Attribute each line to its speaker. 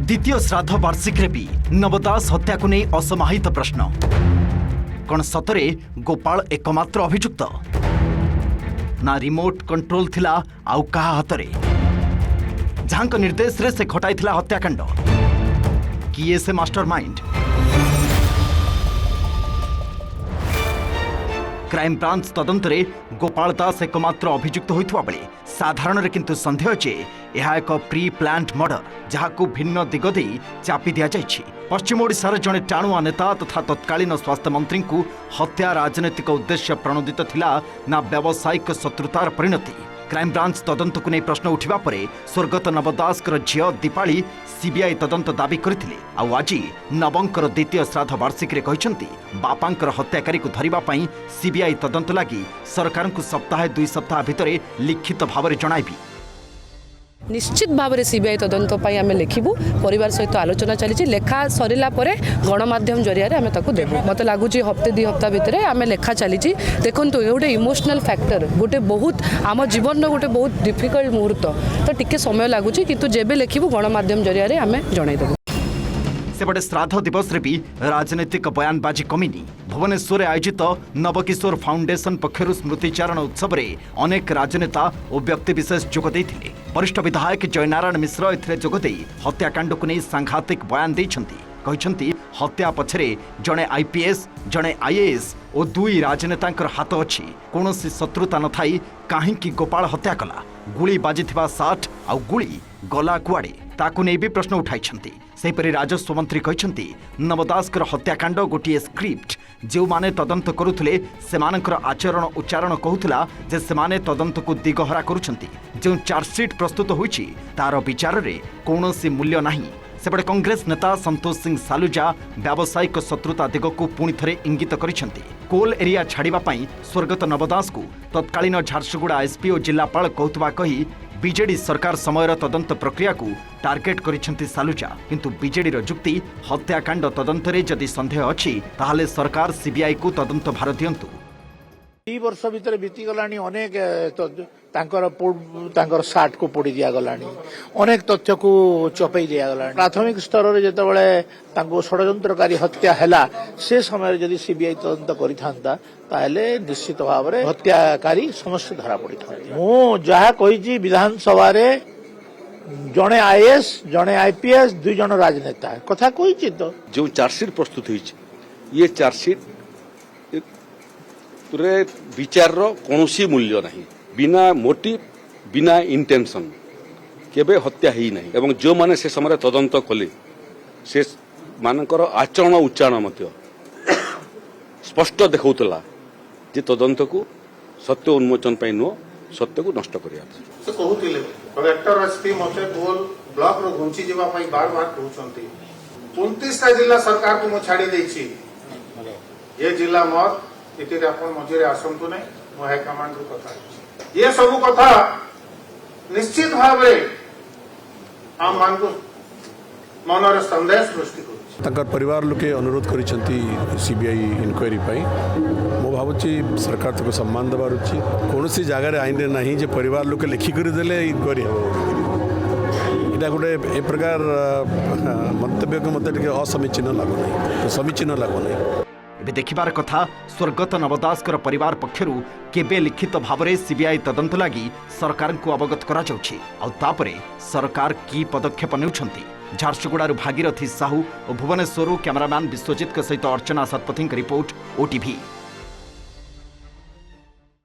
Speaker 1: द्वितीय श्राद्ध वार्षिक भी नवदास हत्या को नहीं असमाहित प्रश्न कौन सतरे गोपाल एकमात्र अभियुक्त ना रिमोट कंट्रोल थिला आउ कहा हातरे जहां निर्देश रे से घटाई हत्याकांड किए से मास्टरमाइंड क्राइम ब्रांच तदंत रे गोपाल दास एकमात्र अभियुक्त होइथवा बेले साधारण रे किंतु संदेह जे यह एक प्री प्लान्ड मर्डर जहां भिन्न दिग दे चापी दिया जाइछि। पश्चिम ओडिशार जड़े टाणुआ नेता तथा तत्कालीन स्वास्थ्य मंत्री को हत्या राजनैतिक उद्देश्य प्रणोदित थिला ना व्यावसायिक शत्रुतार परिणति। क्राइम ब्रांच तदंत को नहीं प्रश्न उठा पर स्वर्गत नवदास झील दीपाली सीबीआई तदंत दाबी करथिले। आउ आज नवंकर द्वितीय श्राद्ध वार्षिक रे कहिसंती बापांकर हत्याकारी को धरिबा पई सीबीआई तदंत लागी सरकार को सप्ताह 2 सप्ताह भितरे लिखित भाव में जणाइबी।
Speaker 2: निश्चित भाव में सीबीआई तदंत आम लिखू परिवार सहित आलोचना चली लेखा सरला गणमाध्यम जरिया आम ताकू देवु मत लगुच हफ्ते 2 हफ्ता भितर आम लेखा चली देखो गोटे इमोशनल फैक्टर गोटे बहुत आम जीवन गोटे बहुत डिफिकल्ट मुहूर्त तो टिके समय लगुच किंतु जेबे लिखू गणमाध्यम जरिया आम जनईदेवु।
Speaker 1: सेपटे श्राद्ध दिवस रे भी राजनीतिक बयानबाजी कमिनी। भुवनेश्वर आयोजित नवकिशोर फाउंडेशन पक्षर स्मृतिचारण उत्सव में अनेक राजनेता और व्यक्तिविशेष जोग देइथिले। वरिष्ठ विधायक जयनारायण मिश्र एथिरे जोगदे हत्याकांड को नहीं सांघातिक बयान देइछंती। कहिछंती हत्या पछरे जड़े आईपीएस जड़े आईएएस और 2 राजनेतांकर हाथ अच्छी कौनसी शत्रुता न थाई काहींकि गोपाल हत्या कला गुली बाजिथिबा 60 आउ गुली गला कुआड़े ताकू नहीं भी प्रश्न उठाई। सेपरी राजस्व मंत्री कहते नवदासकर हत्याकांड गोटे स्क्रिप्ट जो माने तदंत करुले सेमानकर आचरण उच्चारण कहूला जे सेमाने तदंत को दिगहरा करुछंती। जो चार्जसीट प्रस्तुत होईछि तार विचार रे कौनसी मूल्य नहीं। सेपटे कांग्रेस नेता संतोष सिंह सालुजा व्यावसायिक शत्रुता दिग को पुणी थरे इंगित करिसेंती। कोल एरिया छाड़िबा पई स्वर्गत नवदास को तत्कालीन झारसुगुड़ा एसपी और जिलापाल कहतुबा कही बीजेडी सरकार समयर तदंत प्रक्रिया को टार्गेट करिसेंती सालुजा। किंतु बीजेडी रो जुक्ति हत्याकांड तदंत रे जदि संदेह अछि ताहाले सरकार सीबीआई को तदंत भार दियंतु।
Speaker 3: 2 वर्ष भितर बीती गलानी अनेक तांकर साठ को पोड़ी दिया गलानी अनेक तथ्य को चपई दिया गलानी। प्राथमिक स्तर रे जेतेबेले तांको षडयंत्रकारी हत्या हैला से समय जदि सीबीआई तदंत करिथांता ताहले निश्चित भाव में हत्याकारी समस्त धरा पड़ी था। मु जहा कहिजी विधानसभा रे जड़े आईएएस जड़े आईपीएस 2 जन राजनेता कथा कहिछि। तो
Speaker 4: जो चार्जसीट प्रस्तुत होइछि ये चार्जसीट रे विचार रो कोनोसी मूल्य नहीं। बिना मोटिव बिना इंटेंशन केबे हत्या ही नहीं। एवं जो माने से समय तदंत कले से मानकर आचरण उच्चारण मध्य स्पष्ट देखौतला जे तदंत को सत्य उन्मोचन पई नो सत्य को नष्ट करिया
Speaker 5: से कहूतिले कलेक्टर एसपी मते बोल ब्लॉक रो घुंची जेबा पई बार-बार कहउचंती 29 टा जिला सरकार को म छाडी देछि ये जिला मत इति आपण मझिरे आसंतु नै मो हाई कमांड रो कथा ये सब कथा निश्चित भाव रे हम मान को मनरे संदेश सृष्टि करू।
Speaker 6: तांकर परिवार लोके अनुरोध करिसेंती सीबीआई इंक्वायरी पाई मो भावुची सरकार तक सम्मान देबार अछि। कोनोसी जगह रे आईन रे नाही जे परिवार लोके लिखि करि देले इंक्वायरी हो इटा गोटे ए प्रकार मंतव्य को मते टिके असमीचीन लागो नै समीचीन लागो नै।
Speaker 1: एबे देखिबार कथा स्वर्गत नवदासकर परिवार पक्षरु केबे लिखित भाव में सीबीआई तदंत लागी सरकार को अवगत करा जाउछि आ तापरे सरकार की पदक्षेप नेउछंती। झारसुगुड़ारू भागीरथी साहू और भुवनेश्वर कैमरामैन विश्वजीत सहित अर्चना सतपथी रिपोर्ट ओटीवी।